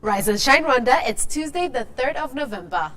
Rise and Shine Rwanda, it's Tuesday, the 3rd of November.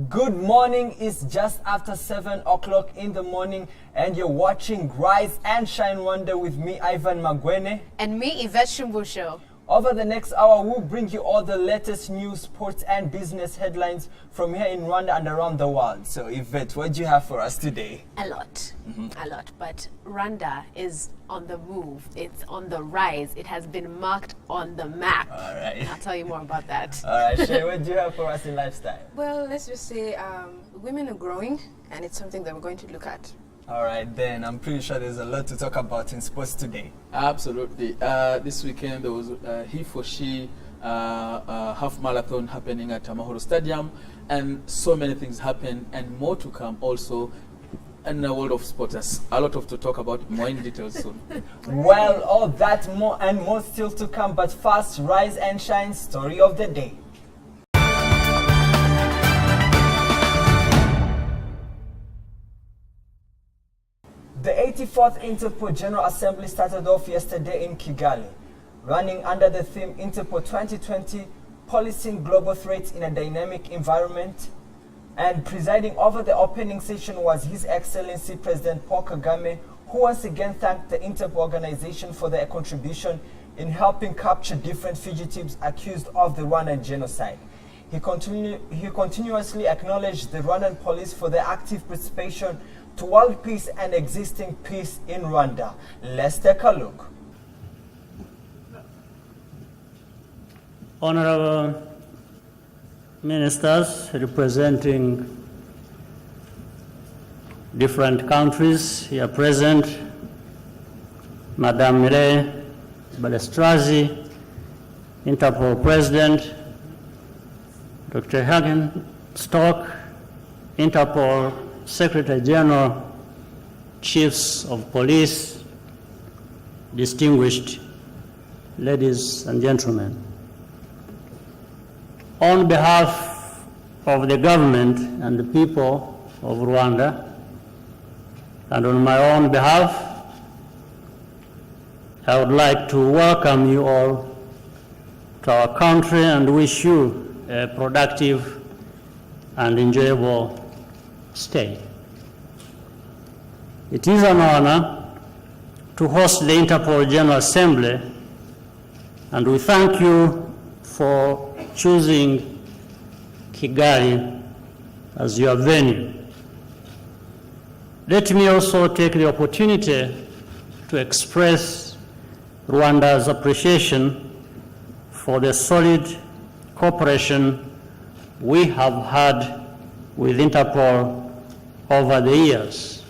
Good morning, it's just after 7 o'clock in the morning and you're watching Rise and Shine Rwanda with me, Ivan Magwene. And me, Yvette Shumbusho. Over the next hour, we'll bring you all the latest news, sports and business headlines from here in Rwanda and around the world. So Yvette, what do you have for us today? A lot, but Rwanda is on the move. It's on the rise. It has been marked on the map. All right. I'll tell you more about that. All right, Shay, what do you have for us in lifestyle? Well, let's just say women are growing, and it's something that we're going to look at. All right, then I'm pretty sure there's a lot to talk about in sports today. Absolutely. This weekend there was he for she half marathon happening at Amahoro Stadium, and so many things happen and more to come also in the world of sports. There's a lot of to talk about, more in detail soon. Well, all that more and more still to come, but first, Rise and Shine story of the day. The 84th Interpol General Assembly started off yesterday in Kigali, running under the theme Interpol 2020, Policing Global Threats in a Dynamic Environment. And presiding over the opening session was His Excellency President Paul Kagame, who once again thanked the Interpol organization for their contribution in helping capture different fugitives accused of the Rwandan genocide. He continuously acknowledged the Rwandan police for their active participation to world peace and existing peace in Rwanda. Let's take a look. Honorable ministers representing different countries here present, Madame Mireille Balestrazi, Interpol President, Dr. Hagen Stock, Interpol Secretary General, Chiefs of Police, distinguished ladies and gentlemen. On behalf of the government and the people of Rwanda, and on my own behalf, I would like to welcome you all to our country and wish you a productive and enjoyable stay. It is an honor to host the Interpol General Assembly, and we thank you for choosing Kigali as your venue. Let me also take the opportunity to express Rwanda's appreciation for the solid cooperation we have had with Interpol over the years.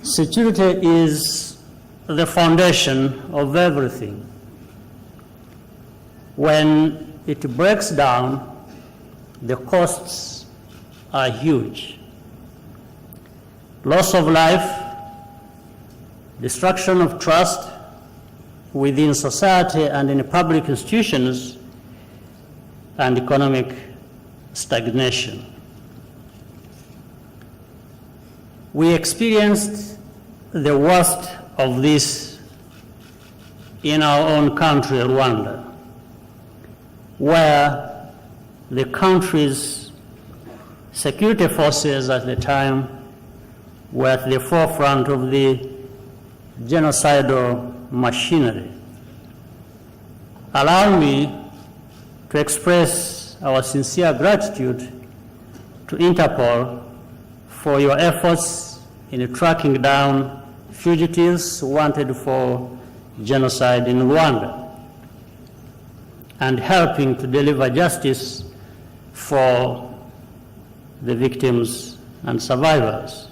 Security is the foundation of everything. When it breaks down, the costs are huge. Loss of life, destruction of trust within society and in public institutions, and economic stagnation. We experienced the worst of this in our own country, Rwanda, where the country's security forces at the time were at the forefront of the genocidal machinery. Allow me to express our sincere gratitude to Interpol for your efforts in tracking down fugitives wanted for genocide in Rwanda and helping to deliver justice for the victims and survivors,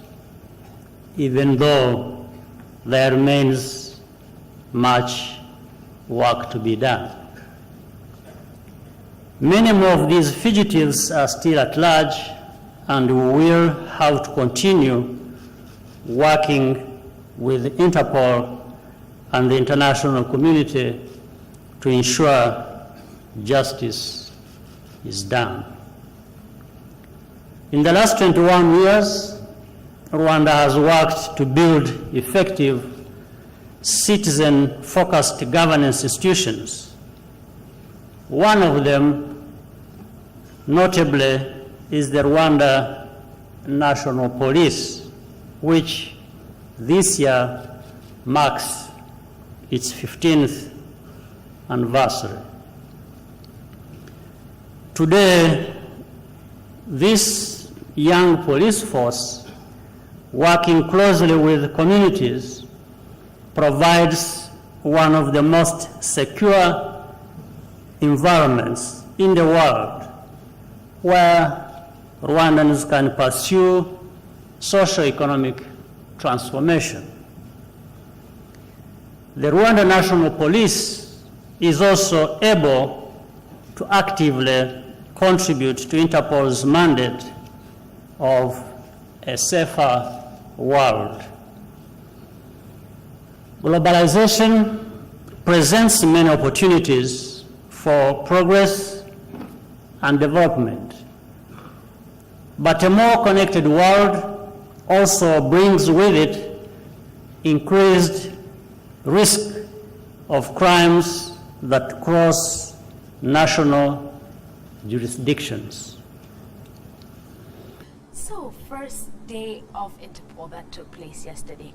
even though there remains much work to be done. Many more of these fugitives are still at large, and we will have to continue working with Interpol and the international community to ensure justice is done. In the last 21 years, Rwanda has worked to build effective citizen-focused governance institutions. One of them, notably, is the Rwanda National Police, which this year marks its 15th anniversary. Today, this young police force, working closely with communities, provides one of the most secure environments in the world where Rwandans can pursue socio-economic transformation. The Rwanda National Police is also able to actively contribute to Interpol's mandate of a safer world. Globalization presents many opportunities for progress and development, but a more connected world also brings with it increased risk of crimes that cross national jurisdictions. So, first day of Interpol that took place yesterday,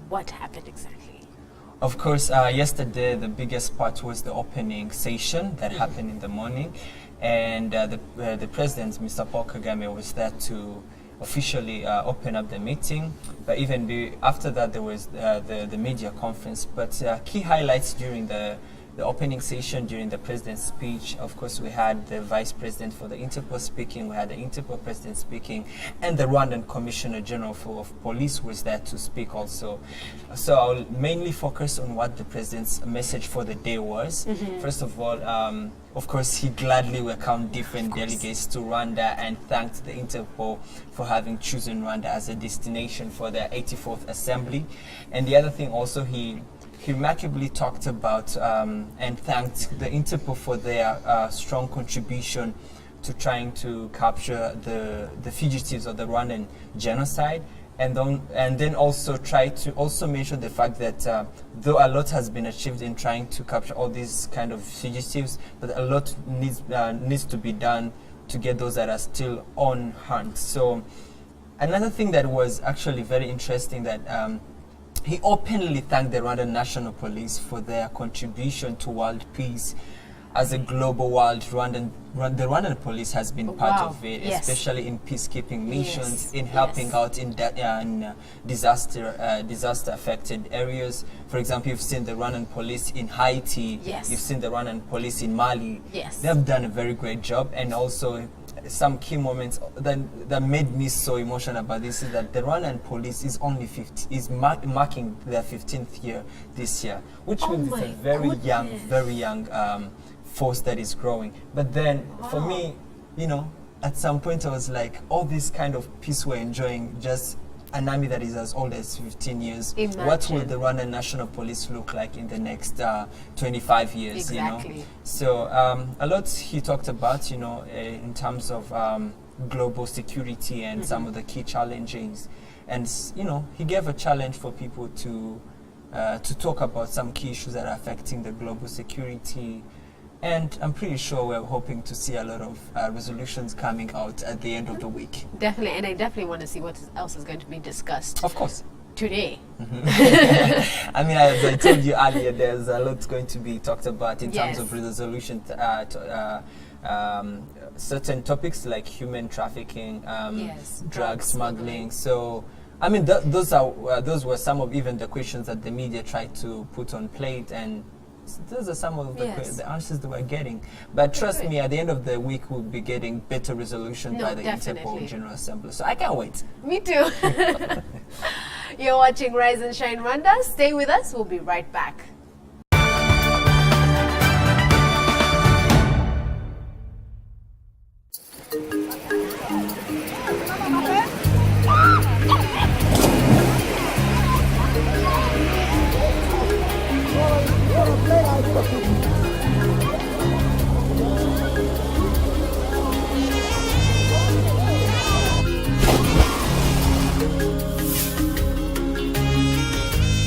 what happened exactly? Of course, yesterday the biggest part was the opening session that happened in the morning, and the president, Mr. Paul Kagame, was there to officially open up the meeting. But even after that, there was the media conference. But key highlights during the opening session, during the president's speech, of course, we had the vice president for the Interpol speaking, we had the Interpol president speaking, and the Rwandan Commissioner General of Police was there to speak also. So I'll mainly focus on what the president's message for the day was. First of all, of course, he gladly welcomed different delegates to Rwanda and thanked the Interpol for having chosen Rwanda as a destination for their 84th assembly. And the other thing also, he remarkably talked about and thanked the Interpol for their strong contribution to trying to capture the fugitives of the Rwandan genocide, and then also try to also mention the fact that though a lot has been achieved in trying to capture all these kind of fugitives, but a lot needs to be done to get those that are still on hunt. So another thing that was actually very interesting, that he openly thanked the Rwandan National Police for their contribution to world peace. As a global world, the Rwandan Police has been part of it, especially in peacekeeping missions, in helping out in disaster-affected areas. For example, you've seen the Rwandan Police in Haiti, you've seen the Rwandan Police in Mali. They've done a very great job, and also some key moments that made me so emotional about this is that the Rwandan Police is only marking their 15th year this year, which means it's a very young force that is growing. But then for me, you know, at some point I was like, all this kind of peace we're enjoying, just an army that is as old as 15 years. Imagine. What will the Rwandan National Police look like in the next 25 years? Exactly. You know? So a lot he talked about, you know, in terms of global security and some of the key challenges. And, you know, he gave a challenge for people to talk about some key issues that are affecting the global security. And I'm pretty sure we're hoping to see a lot of resolutions coming out at the end of the week. Definitely, and I definitely want to see what else is going to be discussed. Of course. Today. I mean, as I told you earlier, there's a lot going to be talked about in terms of resolution, certain topics like human trafficking, drug smuggling. So, I mean, those were some of even the questions that the media tried to put on plate, and those are some of Yes. the answers that we're getting. But trust good. me, at the end of the week, we'll be getting better resolution No, by the definitely. Interpol General Assembly. So I can't wait. Me too. You're watching Rise and Shine Rwanda. Stay with us. We'll be right back.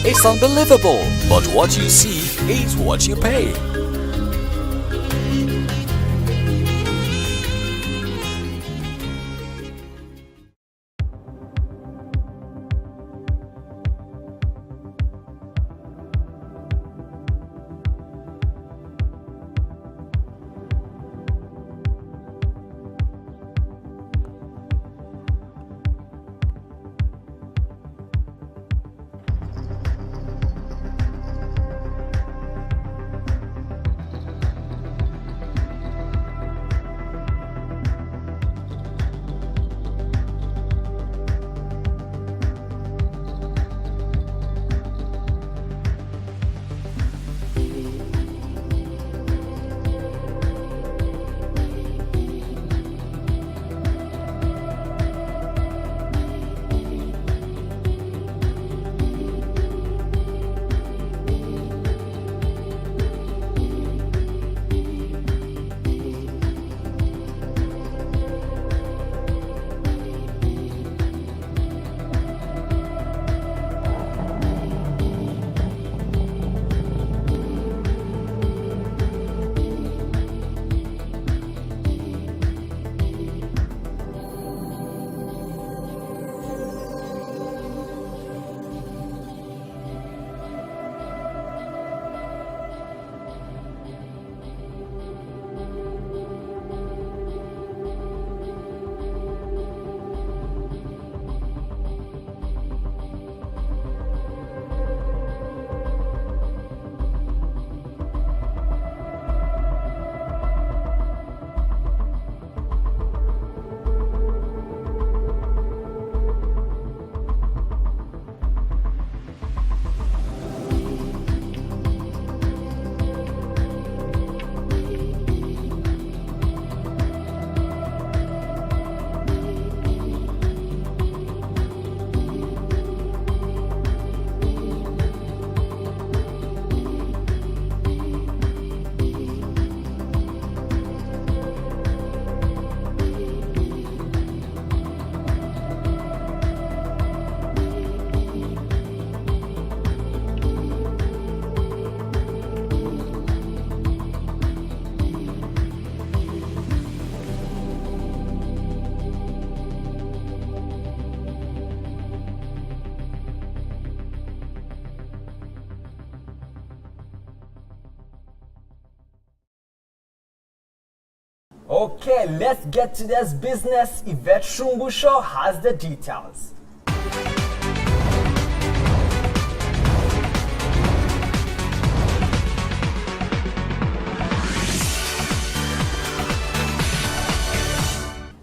It's unbelievable, but what you see is what you pay. Okay, let's get to this business. Yvette Shumbusho has the details.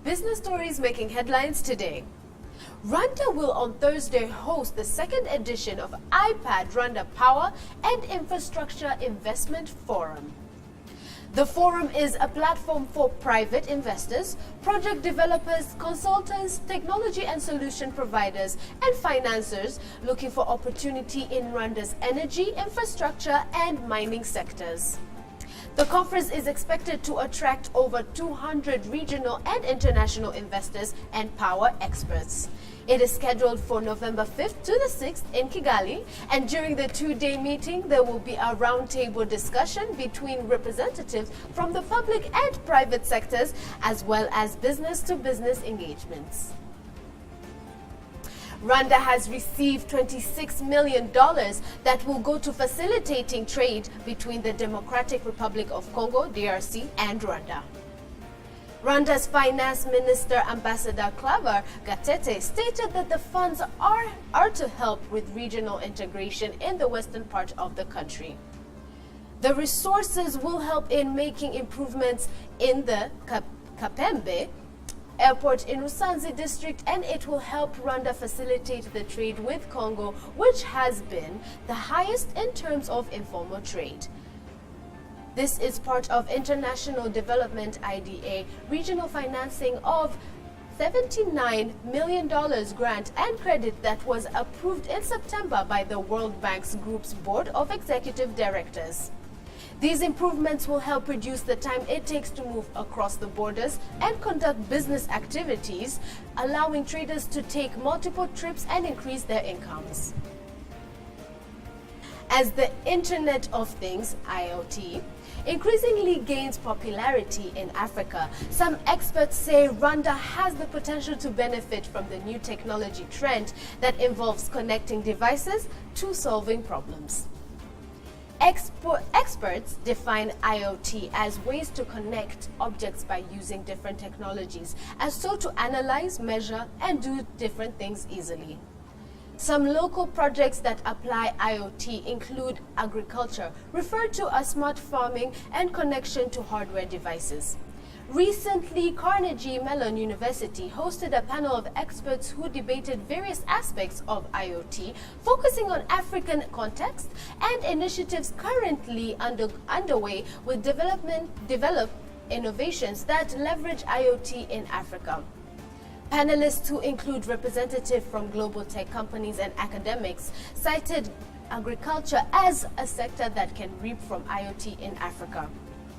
Business stories making headlines today. Rwanda will on Thursday host the second edition of iPad Rwanda Power and Infrastructure Investment Forum. The forum is a platform for private investors, project developers, consultants, technology and solution providers, and financiers looking for opportunity in Rwanda's energy, infrastructure, and mining sectors. The conference is expected to attract over 200 regional and international investors and power experts. It is scheduled for November 5th to the 6th in Kigali, and during the two-day meeting, there will be a roundtable discussion between representatives from the public and private sectors, as well as business-to-business engagements. Rwanda has received $26 million that will go to facilitating trade between the Democratic Republic of Congo, DRC, and Rwanda. Rwanda's Finance Minister Ambassador Claver Gatete stated that the funds are to help with regional integration in the western part of the country. The resources will help in making improvements in the Kapembe airport in Rusanzi district, and it will help Rwanda facilitate the trade with Congo, which has been the highest in terms of informal trade. This is part of International Development IDA regional financing of $79 million grant and credit that was approved in September by the World Bank's Group's Board of Executive Directors. These improvements will help reduce the time it takes to move across the borders and conduct business activities, allowing traders to take multiple trips and increase their incomes. As the Internet of Things, IoT, increasingly gains popularity in Africa, some experts say Rwanda has the potential to benefit from the new technology trend that involves connecting devices to solving problems. Experts define IoT as ways to connect objects by using different technologies, and so to analyze, measure, and do different things easily. Some local projects that apply IoT include agriculture, referred to as smart farming, and connection to hardware devices. Recently, Carnegie Mellon University hosted a panel of experts who debated various aspects of IoT, focusing on African context and initiatives currently underway with develop innovations that leverage IoT in Africa. Panelists, who include representatives from global tech companies and academics, cited agriculture as a sector that can reap from IoT in Africa.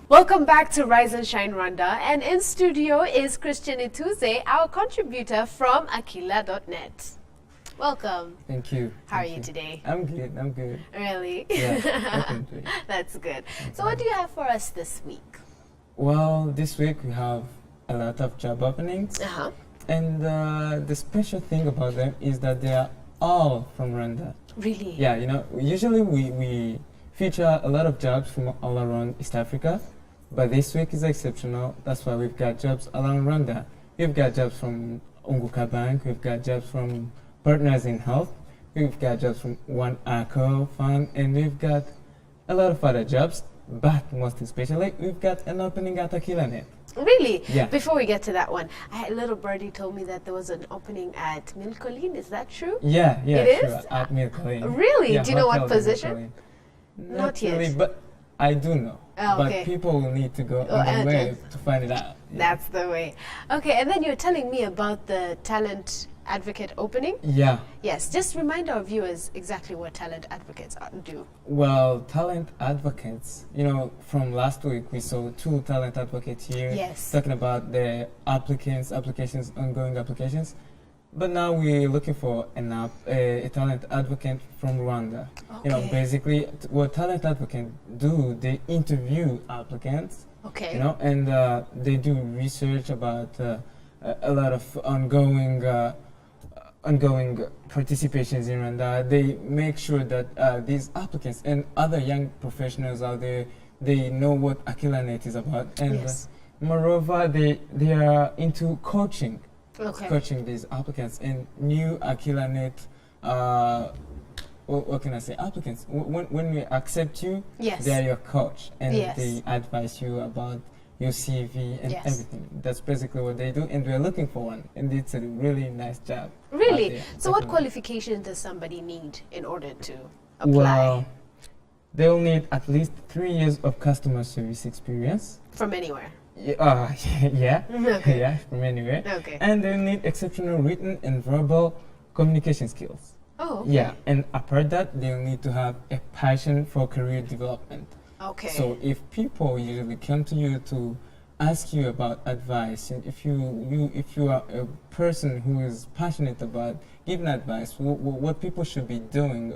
Welcome back to Rise and Shine Rwanda, and in studio is Christian Ituze, our contributor from Aquila.net. Welcome. Thank you. How are you today? I'm good. I'm good. Really? Yeah, definitely. That's good. So what do you have for us this week? Well, this week we have a lot of job openings. Uh-huh. And the special thing about them is that they are all from Rwanda. Really? Yeah, you know, usually we feature a lot of jobs from all around East Africa, but this week is exceptional. That's why we've got jobs around Rwanda. We've got jobs from Unguka Bank, we've got jobs from Partners in Health, we've got jobs from One Echo Fund, and we've got a lot of other jobs, but most especially, we've got an opening at Aquila.net. Really? Yeah. Before we get to that one, a little birdie told me that there was an opening at Milcolin. Is that true? Yeah, It sure, is? at Milcolin. Really? Yeah, Do you know what hotel in position? Milcolin. Not yet. Really, but I do know. Oh, okay. But people will need to go Oh, on the and- way to find it out. Yeah. That's the way. Okay, and then you're telling me about the talent advocate opening. Yeah. Yes, just remind our viewers exactly what talent advocates do. Well, talent advocates, you know, from last week we saw 2 talent advocates here Yes. talking about the applications, ongoing applications. But now we're looking for a talent advocate from Rwanda. You know, Okay. basically what talent advocates do, they interview applicants, Okay. you know, and they do research about a lot of ongoing participations in Rwanda. They make sure that these applicants and other young professionals out there, they know what Aquila.net is about. And Yes. moreover, they are into coaching. Okay. Coaching these applicants and new Aquila.net, what can I say, applicants. When we accept you, Yes. they are your coach, and Yes. they advise you about your CV and Yes. everything. That's basically what they do, and we're looking for one, and it's a really nice job. out Really? there. So what Definitely. qualifications does somebody need in order to apply? Well, they'll need at least 3 years of customer service experience. From anywhere. Yeah, Okay. yeah, from anywhere. Okay. And they need exceptional written and verbal communication skills. Oh, okay. Yeah, and apart that, they'll need to have a passion for career development. Okay. So if people usually come to you to ask you about advice, and if you are a person who is passionate about giving advice, what people should be doing,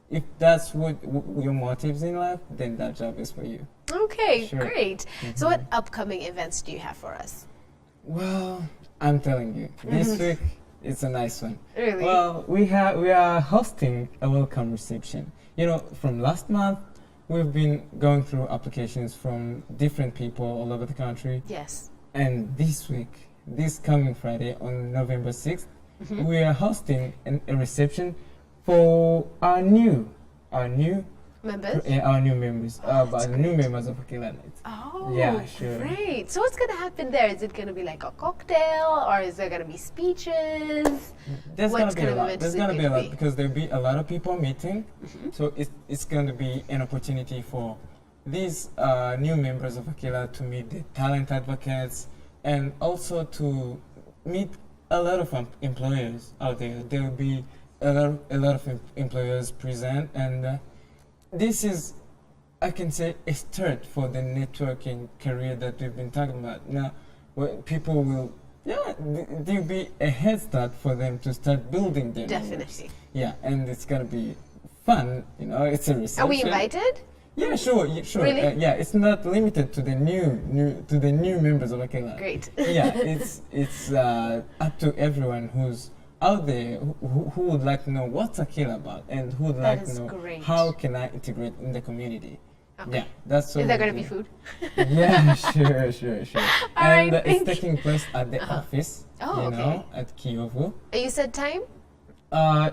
if that's what your motives in life, then that job is for you. Okay, Sure. great. So what upcoming events do you have for us? Well, I'm telling you, this week it's a nice one. Really? Well, we are hosting a welcome reception. You know, from last month, we've been going through applications from different people all over the country. Yes. And this week, this coming Friday on November 6th, we are hosting a reception for our new Members? Our new members. But new members of Akila Night. Oh, Yeah, sure. great. So what's going to happen there? Is it going to be like a cocktail or is there going to be speeches? There's What gonna be kind a of lot. event There's is it gonna be a going to lot be? because there'll be a lot of people meeting. So it's going to be an opportunity for these new members of Akila to meet the talent advocates and also to meet a lot of employers out there. There will be a lot of employers present, and this is, I can say, a start for the networking career that we've been talking about. Now, people will, there'll be a head start for them to start building their networks. Definitely. Yeah, and it's gonna be fun. It's a reception. Are we invited? Yeah, sure. Sure. Really? Yeah, it's not limited to the new members of Akela. Great. Yeah, it's up to everyone who's out there who would like to know what's Akela about and who would That like to is know great. how can I integrate in the community. Okay. Yeah, that's so. Is there going to be food? Yeah, sure. All right, And thank it's taking place at the office. Oh, okay. At Kiyovu. You said time?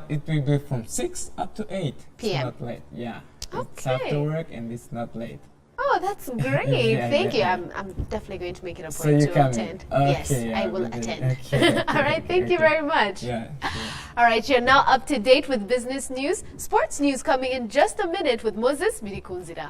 It will be from 6 up to 8 PM. It's not late. Yeah. It's Okay. after work and it's not late. Oh, that's great. Yeah, Thank yeah. you. I'm definitely going to make it a So point you to coming? attend. Okay, Yes, yeah, I will we did. attend. Okay, All right, thank you very much. Yeah. Sure. All right, you're now up to date with business news. Sports news coming in just a minute with Moses Mirikunzira.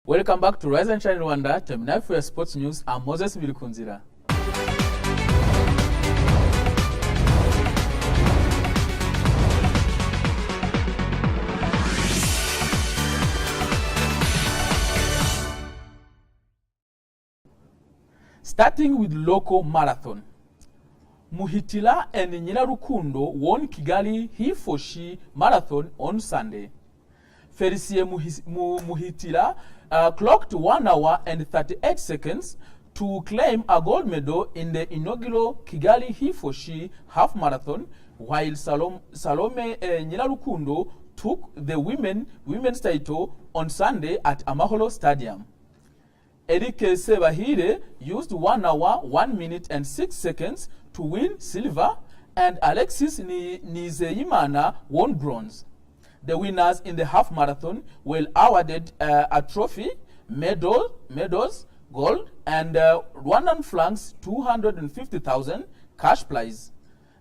Welcome back to Rise and Shine Rwanda. Time now for your sports news. I'm Moses Mirikunzira. Starting with local marathon. Muhitila and Nyirarukundo won Kigali He for She marathon on Sunday. Felicie Muhitila clocked 1 hour and 38 seconds to claim a gold medal in the inaugural Kigali He for She half marathon, while Salome Nyirarukundo took the women's title on Sunday at Amahoro Stadium. Eric Sebahire used 1 hour, 1 minute and 6 seconds to win silver, and Alexis Nizeyimana won bronze. The winners in the half marathon were awarded a trophy, medals, gold, and Rwandan francs 250,000 cash prize.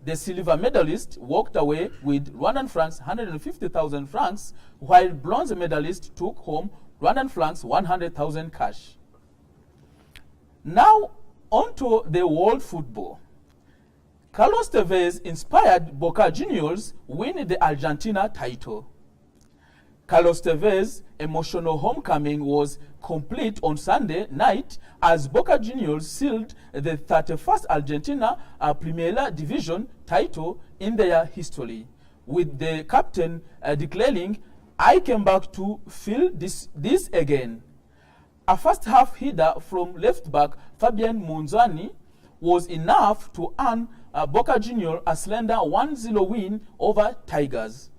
The silver medalist walked away with Rwandan francs 150,000 francs, while bronze medalist took home Rwandan francs 100,000 cash. Now, on to the world football. Carlos Tevez inspired Boca Juniors win the Argentina title. Carlos Tevez's emotional homecoming was complete on Sunday night as Boca Juniors sealed the 31st Argentina Primera Division title in their history, with the captain declaring, "I came back to feel this again." A first half header from left back Fabian Monzani was enough to earn Boca Juniors a slender 1-0 win over Tigers,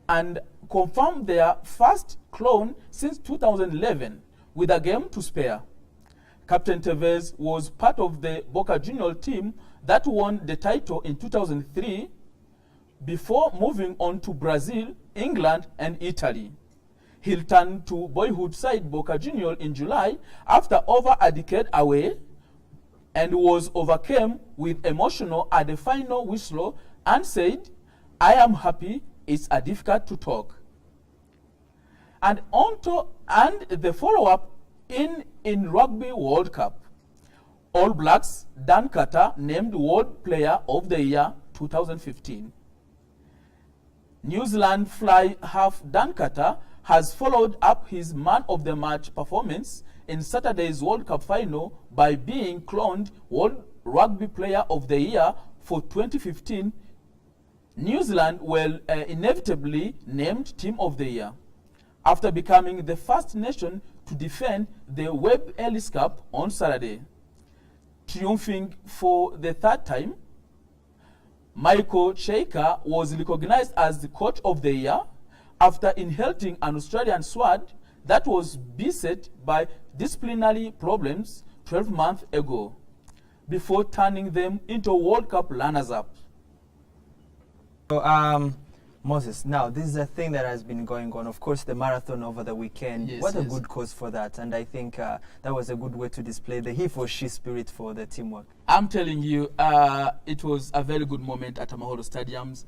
and confirmed their first clone since 2011 with a game to spare. Captain Tevez was part of the Boca Juniors team that won the title in 2003 before moving on to Brazil, England, and Italy. He returned to boyhood side Boca Juniors in July after over a decade away and was overcome with emotion at the final whistle and said, "I am happy, it's difficult to talk." And the follow-up in Rugby World Cup. All Blacks Dan Carter named World Player of the Year 2015. New Zealand fly half Dan Carter has followed up his man of the match performance in Saturday's World Cup final by being crowned World Rugby Player of the Year for 2015. New Zealand will inevitably named Team of the Year after becoming the first nation to defend the Webb Ellis Cup on Saturday. Triumphing for the third time, Michael Cheika was recognized as the Coach of the Year after inheriting an Australian squad that was beset by disciplinary problems 12 months ago, before turning them into World Cup runners-up. So, Moses, now this is a thing that has been going on. Of course, the marathon over the weekend. Yes, what a yes. good cause for that. And I think that was a good way to display the he for she spirit for the teamwork. I'm telling you, it was a very good moment at Amahoro Stadiums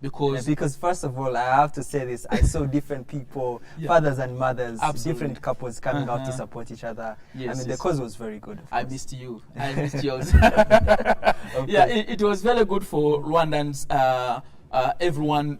because first of all, I have to say this, I saw different people, fathers and mothers, Absolutely. different couples coming out to support each other. Yes, I mean, yes. the cause was very good. I missed you. I missed yours. Yeah, it was very good for Rwandans. Everyone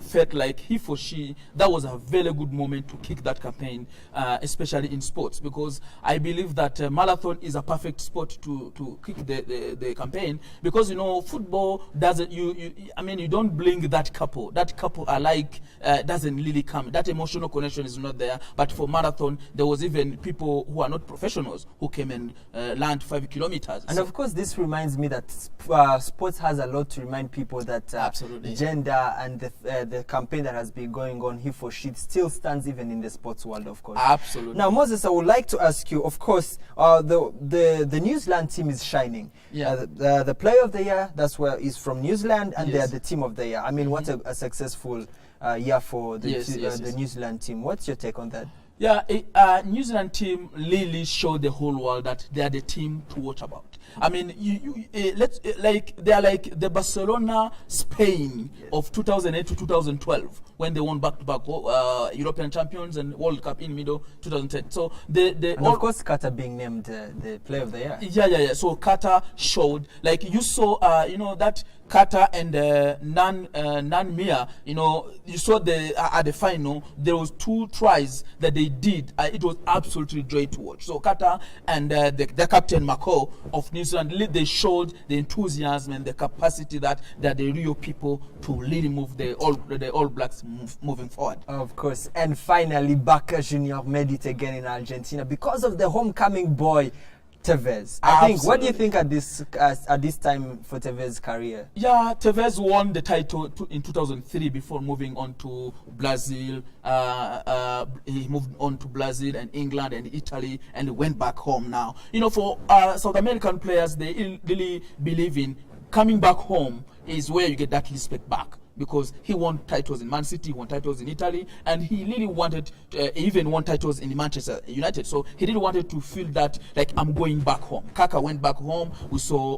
felt like he for she. That was a very good moment to kick that campaign, especially in sports, because I believe that marathon is a perfect sport to kick the campaign, because football doesn't you don't bring that couple. That couple doesn't really come. That emotional connection is not there. But for marathon, there was even people who are not professionals who came and learned 5 kilometers. And of course, this reminds me that sports has a lot to remind people that Absolutely. Gender and the campaign that has been going on, he for she, still stands even in the sports world, of course. Absolutely. Now, Moses, I would like to ask you, of course, the New Zealand team is shining. Yeah. The player of the year, that's where is from New Zealand, and they're Yes. the team of the year. I mean, what a successful year for the, Yes, yes, the yes. New Zealand team. What's your take on that? Yeah, New Zealand team really showed the whole world that they are the team to watch about. I mean, they are like the Barcelona Spain of 2008 to 2012 when they won back-to-back European champions and World Cup in middle 2010. So And of course, Carter being named the player of the year. Yeah. So Carter showed, like you saw, that Carter and Nan Mia, you saw at the final, there was 2 tries that they did. It was absolutely joy to watch. So Carter and the captain Mako of New Zealand, they showed the enthusiasm and the capacity that they're the real people to really move the All Blacks moving forward. Of course. And finally, Boca Junior made it again in Argentina because of the homecoming boy. Tevez. I think. What do you Absolutely. think at this time for Tevez's career? Yeah, Tevez won the title in 2003 before moving on to Brazil. He moved on to Brazil and England and Italy and went back home now. You know, for South American players, they really believe in coming back home is where you get that respect back. Because he won titles in Man City, he won titles in Italy, and he really wanted, he even won titles in Manchester United. So he really wanted to feel that, like, I'm going back home. Kaka went back home. We saw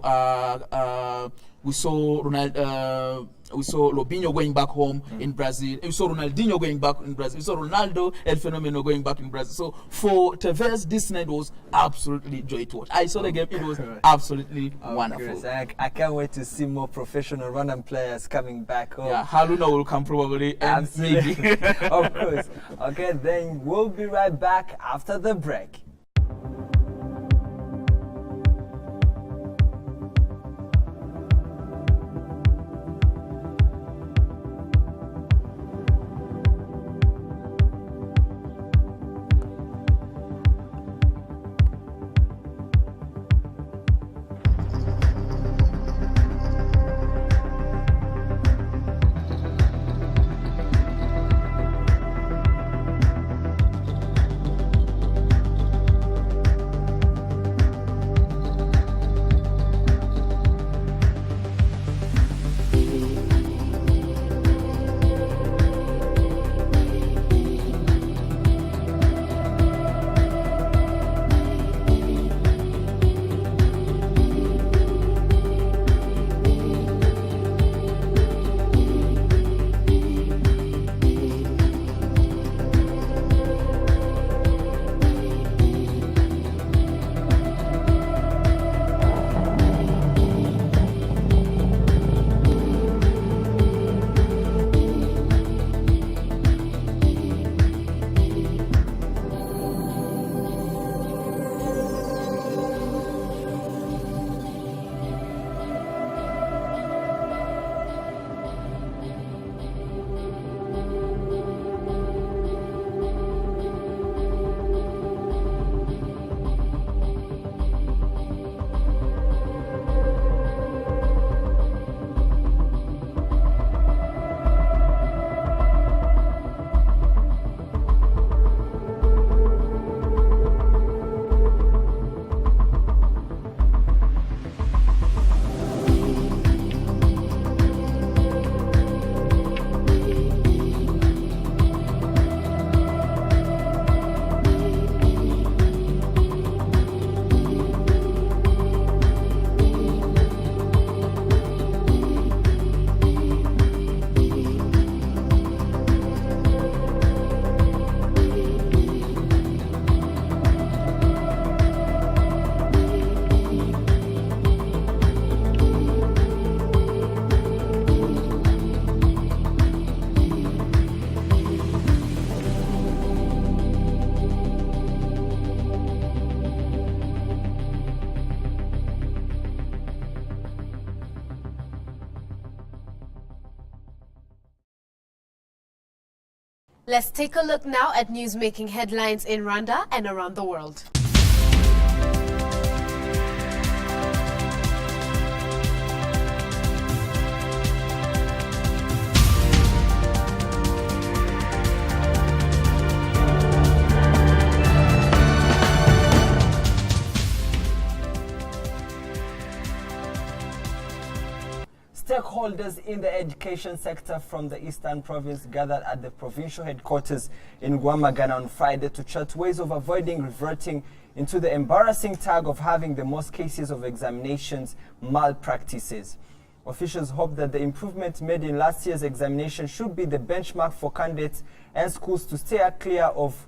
Ronaldo. We saw Robinho going back home in Brazil. We saw Ronaldinho going back in Brazil. We saw Ronaldo, El Fenomeno going back in Brazil. So for Tevez, this night was absolutely joy to watch. I saw the game. It was absolutely wonderful. I can't wait to see more professional Rwandan players coming back home. Yeah, Haruna will come probably. And Absolutely. Of course. Okay, then we'll be right back after the break. Let's take a look now at news-making headlines in Rwanda and around the world. Stakeholders in the education sector from the Eastern Province gathered at the provincial headquarters in Rwamagana on Friday to chart ways of avoiding reverting into the embarrassing tag of having the most cases of examinations malpractices. Officials hope that the improvement made in last year's examination should be the benchmark for candidates and schools to stay clear of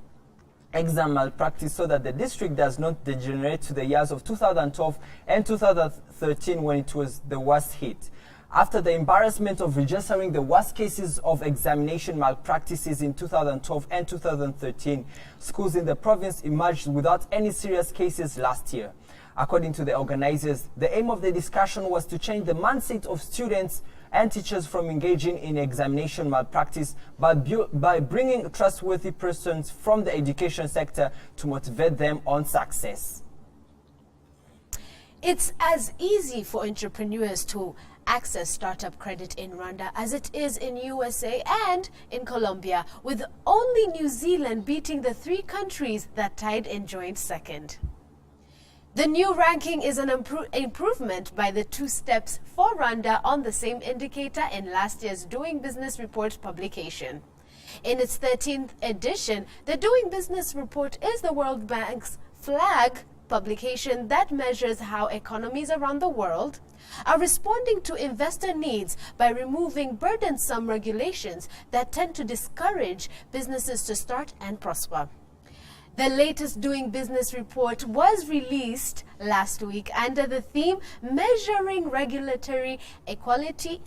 exam malpractice so that the district does not degenerate to the years of 2012 and 2013 when it was the worst hit. After the embarrassment of registering the worst cases of examination malpractices in 2012 and 2013, schools in the province emerged without any serious cases last year. According to the organizers, the aim of the discussion was to change the mindset of students and teachers from engaging in examination malpractice by bringing trustworthy persons from the education sector to motivate them on success. It's as easy for entrepreneurs to access startup credit in Rwanda as it is in USA and in Colombia, with only New Zealand beating the 3 countries that tied in joint second. The new ranking is an improvement by the 2 steps for Rwanda on the same indicator in last year's Doing Business Report publication. In its 13th edition, the Doing Business Report is the World Bank's flag publication that measures how economies around the world are responding to investor needs by removing burdensome regulations that tend to discourage businesses to start and prosper. The latest Doing Business report was released last week under the theme Measuring Regulatory Quality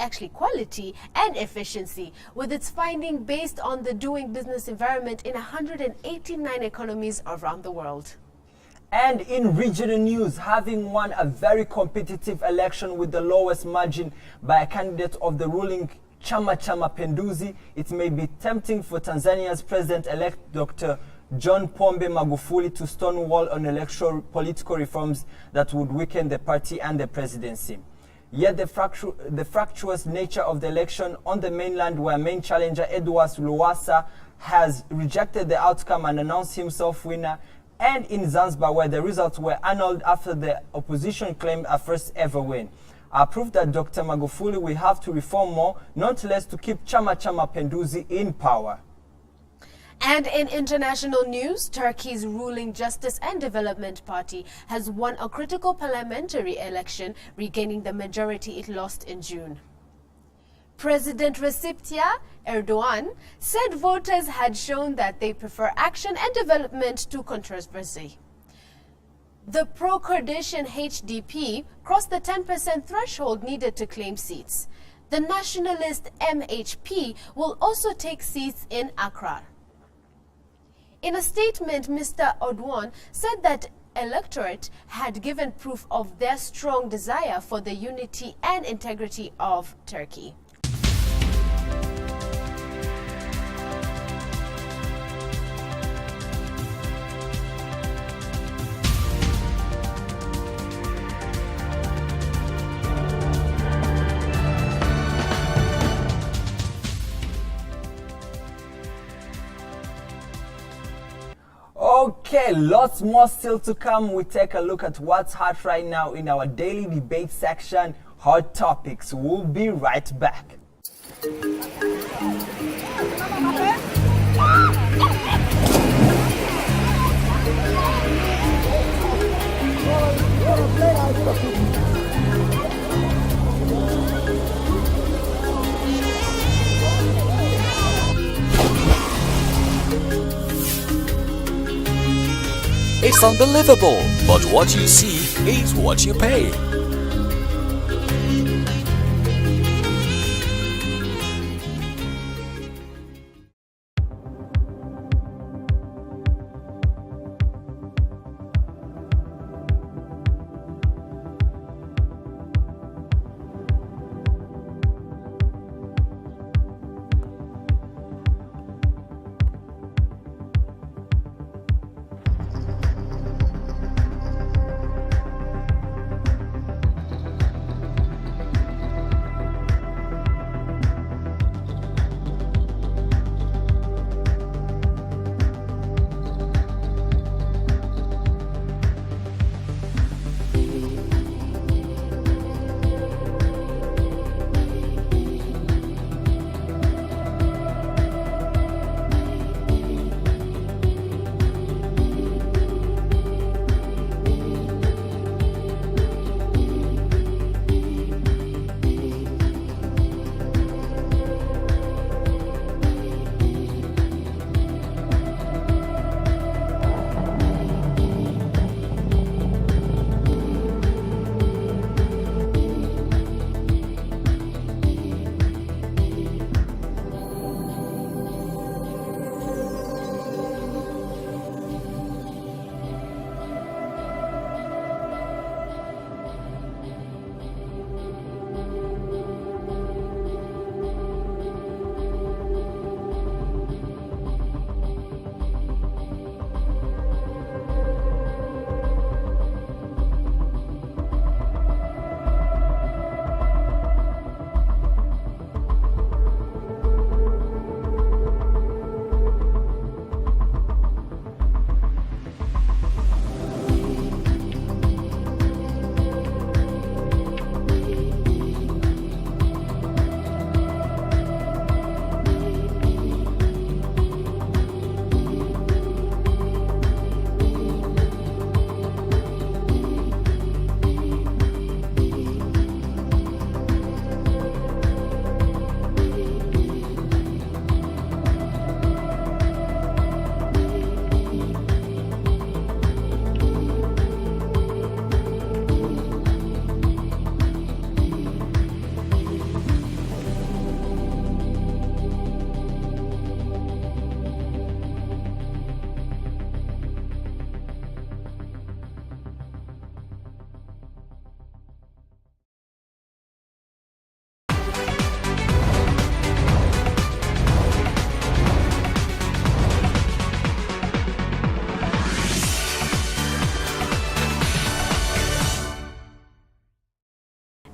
and Efficiency, with its finding based on the doing business environment in 189 economies around the world. And in regional news, having won a very competitive election with the lowest margin by a candidate of the ruling Chama Mapinduzi, it may be tempting for Tanzania's president-elect Dr. John Pombe Magufuli to stonewall on electoral political reforms that would weaken the party and the presidency. Yet the fractious nature of the election on the mainland, where main challenger Edward Lowassa has rejected the outcome and announced himself winner, and in Zanzibar, where the results were annulled after the opposition claimed a first ever win, are proof that Dr. Magufuli will have to reform more, not less, to keep Chama Mapinduzi in power. And in international news, Turkey's ruling Justice and Development Party has won a critical parliamentary election, regaining the majority it lost in June. President Recep Tayyip Erdogan said voters had shown that they prefer action and development to controversy. The pro-Kurdish HDP crossed the 10% threshold needed to claim seats. The nationalist MHP will also take seats in Accra. In a statement, Mr. Erdogan said that electorate had given proof of their strong desire for the unity and integrity of Turkey. Okay, lots more still to come. We take a look at what's hot right now in our daily debate section, Hot Topics. We'll be right back. It's unbelievable, but what you see is what you pay.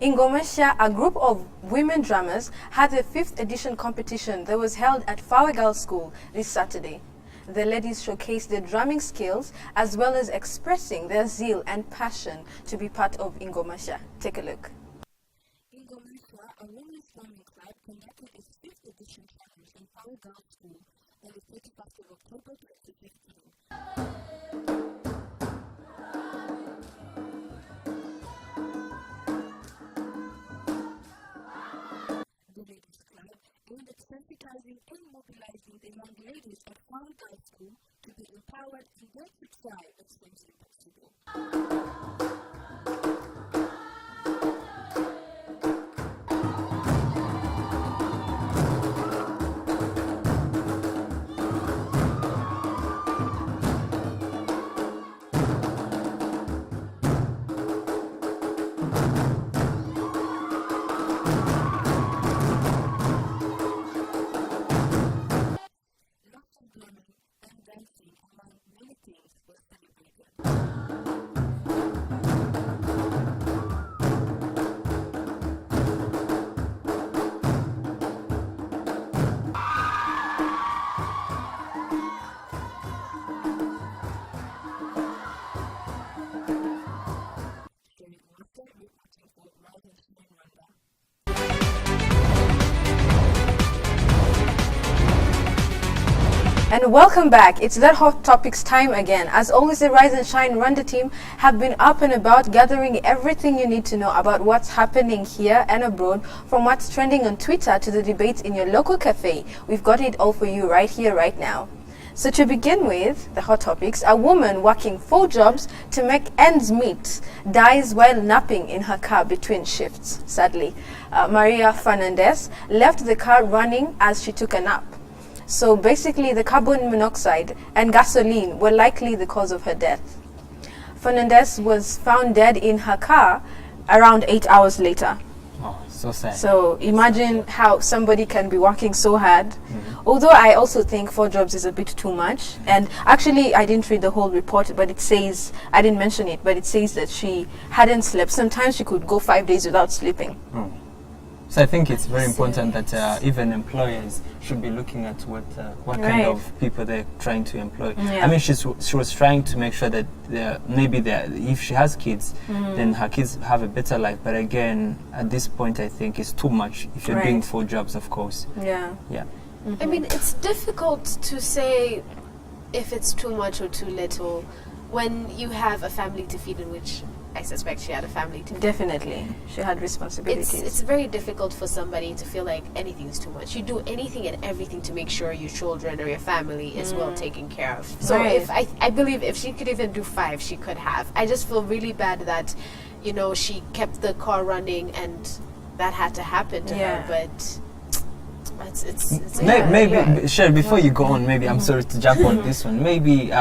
In Gomesha, a group of women drummers had the 5th edition competition that was held at Fawegal School this Saturday. The ladies showcased their drumming skills as well as expressing their zeal and passion to be part of Ingomesha. Take a look. Ingomesha, a women's drumming club, conducted its 5th edition challenge in Fawegal School on the 31st of October 2015. Sensitizing and mobilizing the young ladies at Fawegal School to be empowered and dare to try its things impossible. And welcome back. It's that hot topics time again. As always, the Rise and Shine Rwanda team have been up and about gathering everything you need to know about what's happening here and abroad, from what's trending on Twitter to the debates in your local cafe. We've got it all for you right here, right now. So to begin with, the hot topics, a woman working 4 jobs to make ends meet dies while napping in her car between shifts, sadly. Maria Fernandez left the car running as she took a nap. So basically, the carbon monoxide and gasoline were likely the cause of her death. Fernandez was found dead in her car around 8 hours later. Oh, so sad. So imagine how somebody can be working so hard. Although I also think 4 jobs is a bit too much. And actually, I didn't read the whole report, but it says, I didn't mention it, but it says that she hadn't slept. Sometimes she could go 5 days without sleeping. So I think it's very important that even employers should be looking at what kind of people they're trying to employ. I mean, she was trying to make sure that if she has kids, then her kids have a better life. But again, at this point, I think it's too much if you're doing 4 jobs, of course. Yeah. I mean, it's difficult to say if it's too much or too little when you have a family to feed, in which I suspect she had a family to feed. Definitely. She had responsibilities. It's very difficult for somebody to feel like anything's too much. You do anything and everything to make sure your children or your family is well taken care of. So if I believe if she could even do 5, she could have. I just feel really bad that, you know, she kept the car running and that had to happen to her. But maybe Cheryl, before you go on, maybe I'm sorry to jump on this one. Maybe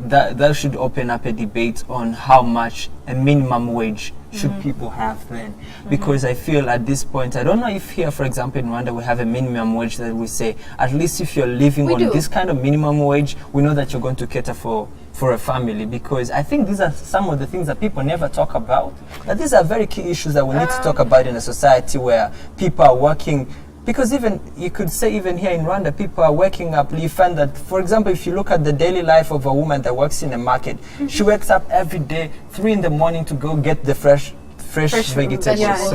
that should open up a debate on how much a minimum wage should people have then, because I feel at this point, I don't know if here, for example, in Rwanda, we have a minimum wage that we say, at least if you're living on this kind of minimum wage, we know that you're going to cater for a family, because I think these are some of the things that people never talk about. But these are very key issues that we need to talk about in a society where people are working. Because even, you could say even here in Rwanda, people are waking up. You find that, for example, if you look at the daily life of a woman that works in a market, she wakes up every day, 3 in the morning to go get the fresh vegetables.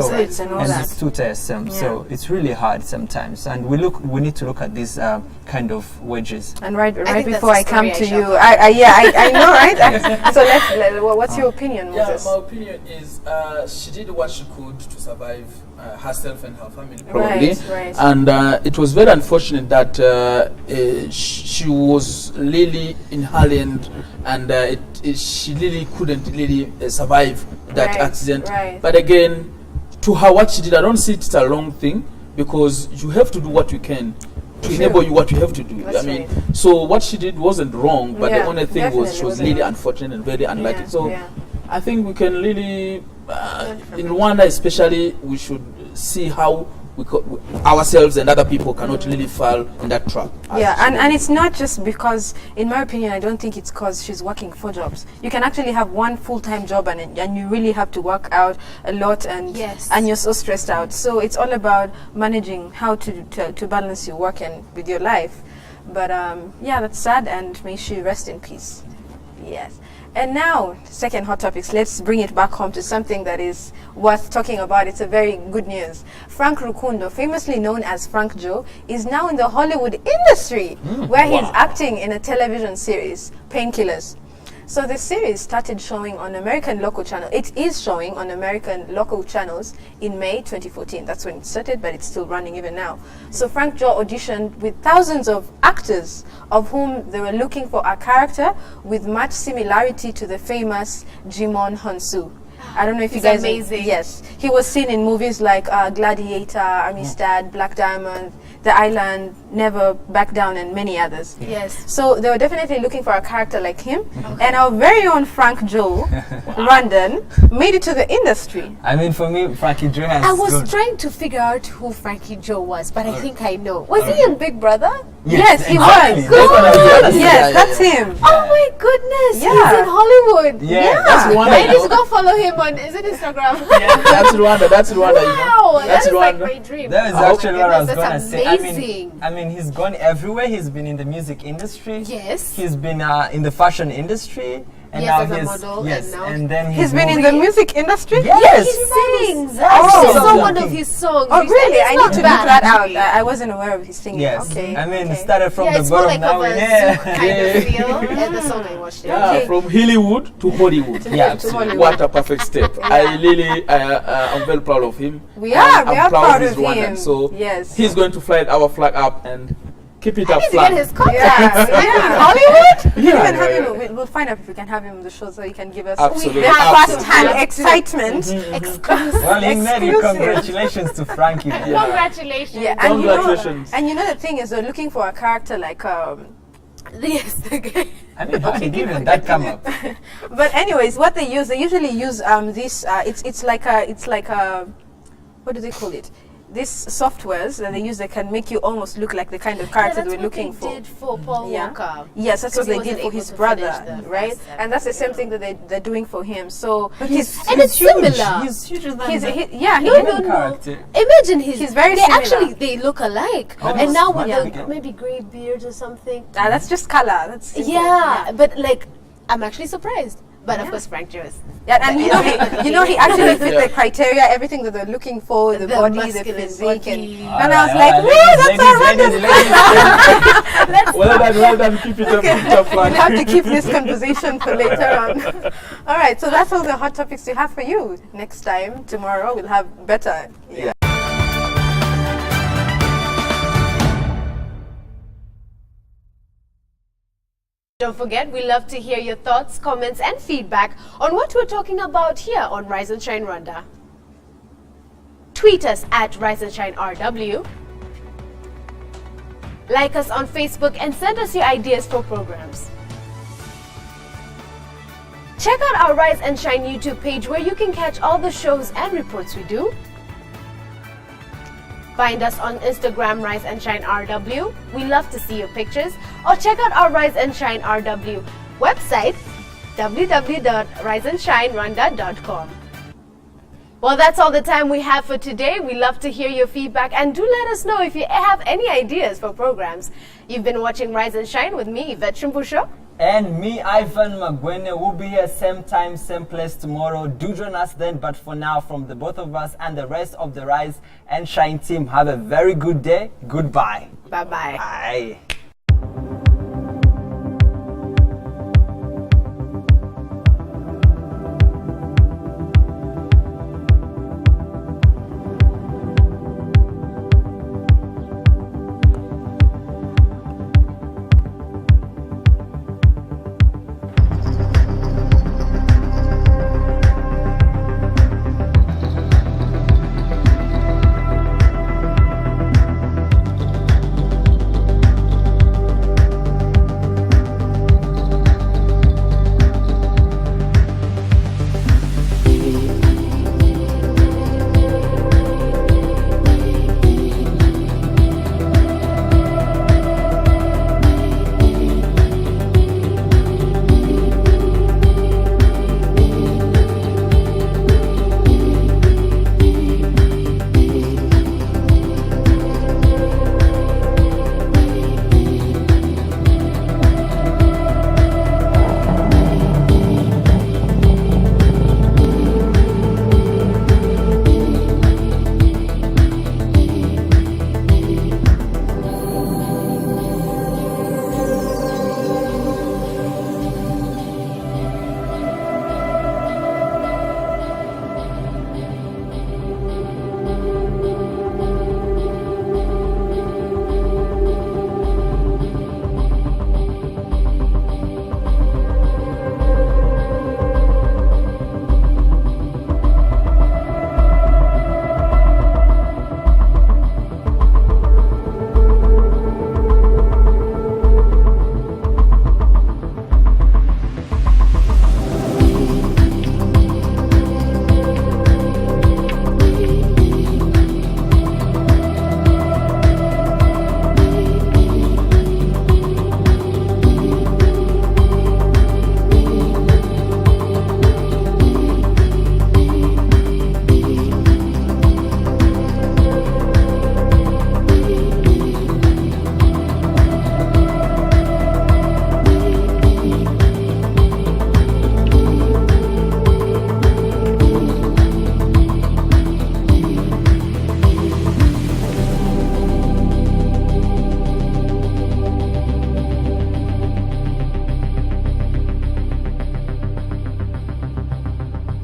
And it's too tiresome. So it's really hard sometimes. And we need to look at these kind of wages. And right before I come to you, I know, right? So what's your opinion, Moses? Yeah, my opinion is she did what she could to survive herself and her family, probably. Right. And it was very unfortunate that she was really in her land, and she really couldn't really survive that accident. But again, to her, what she did, I don't see it's a wrong thing, because you have to do what you can to enable you what you have to do. That's I mean, so what she did wasn't wrong, but the only thing was she was really unfortunate and very unlucky. So I think we can really, in Rwanda especially, we should see how ourselves and other people cannot really fall in that trap. Yeah, and it's not just because, in my opinion, I don't think it's because she's working 4 jobs. You can actually have one full-time job and you really have to work out a lot, and and you're so stressed out. So it's all about managing how to balance your work and with your life. But yeah, that's sad, and may she rest in peace. Yes. And now, second hot topics, let's bring it back home to something that is worth talking about. It's a very good news. Frank Rukundo, famously known as Frank Joe, is now in the Hollywood industry, where he's acting in a television series, Painkillers. So the series started showing on American local channel. It is showing on American local channels in May 2014. That's when it started, but it's still running even now. So Frank Joe auditioned with thousands of actors, of whom they were looking for a character with much similarity to the famous Jimon Honsu. I don't know if you guys... amazing. Yes. He was seen in movies like Gladiator, Amistad, Black Diamond, The Island, Never Back Down, and many others. Yes. So they were definitely looking for a character like him. And our very own Frank Joe, Rwandan, made it to the industry. I mean, for me, Frankie Joe has I was gone- trying to figure out who Frankie Joe was, but I think I know. Was he in Big Brother? Yes, he exactly. was. That's what I was gonna say. Yes, that's him. Oh my goodness, Yeah. he's in Hollywood. Yeah. That's Rwanda. I you need know. to go follow him on, is it Instagram? That's Rwanda. That's Rwanda. You know. Wow, That's that is like Rwanda. my dream. That is Oh my actually what I was goodness, gonna that's say. amazing. I mean, he's gone everywhere. He's been in the music industry. Yes. He's been in the fashion industry, and Yes, now as a he's model, yes, and now and then He's been in the music industry? Yes. He sings. Oh. I actually saw Oh. one of his songs. Oh, He's- really? it's I not need to bad, look that out. actually. I wasn't aware of his singing. Yes. Okay. I mean, okay. it started from Yeah, the it's more bottom like of now. a Yeah. Zouk kind of feel. And the song I watched. Yeah, Okay. from Hollywood to Hollywood. Yeah, To Hollywood. What a perfect step. I really, I'm very proud of him. We And are I'm proud his of Rwandan. him. So Yes. he's going to fly our flag up and keep it I up need to flag. get his contact. Yeah. Hollywood? Yeah, Even have yeah, him, we'll find out if we can have him on the show so he can give us Absolutely. the have first-hand to. excitement. Exclusive. Well, Ignati, Exclusive. congratulations to Frankie. Yeah. Congratulations. Yeah, and you know, Congratulations. the thing is, they're looking for a character like Yes. Okay. I mean, how did even that come up? But anyways, what they usually use this. It's like a what do they call it? These softwares that they use that can make you almost look like the kind of character that's we're what looking they for. did for Paul Yeah. Walker. Yes, that's what Because he they did wasn't for able his to brother, finish the right? first And that's the same episode. thing that they're doing for him. So he's And it's similar. He's huger than he's the yeah he No, didn't- no, no. character. Imagine He's very they similar. actually they look alike. Almost And now with one the bigger. maybe grey beard or something. that's just color. That's simple. Yeah, but like I'm actually surprised. But of course Frank Joe is. Yeah, and you know he actually fit Yeah. the criteria, everything that they're looking for, the body, the muscular physique, body. and I was Alright, like, alright, wow, that's our ladies, Rwandan. ladies. Well done, keep it up, keep it up We'll flag. have to keep this conversation for later on. All right, so that's all the hot topics we have for you. Next time, tomorrow, we'll have better. Yeah. Don't forget, we love to hear your thoughts, comments, and feedback on what we're talking about here on Rise and Shine Rwanda. Tweet us at Rise and Shine RW. Like us on Facebook and send us your ideas for programs. Check out our Rise and Shine YouTube page where you can catch all the shows and reports we do. Find us on Instagram, Rise and Shine RW. We love to see your pictures. Or check out our Rise and Shine RW website, www.riseandshinerwanda.com. Well, that's all the time we have for today. We love to hear your feedback and do let us know if you have any ideas for programs. You've been watching Rise and Shine with me, Yvette Shumpusho. And me, Ivan Magwene, will be here same time, same place tomorrow. Do join us then. But for now, from the both of us and the rest of the Rise and Shine team, have a very good day. Goodbye. Bye-bye. Bye.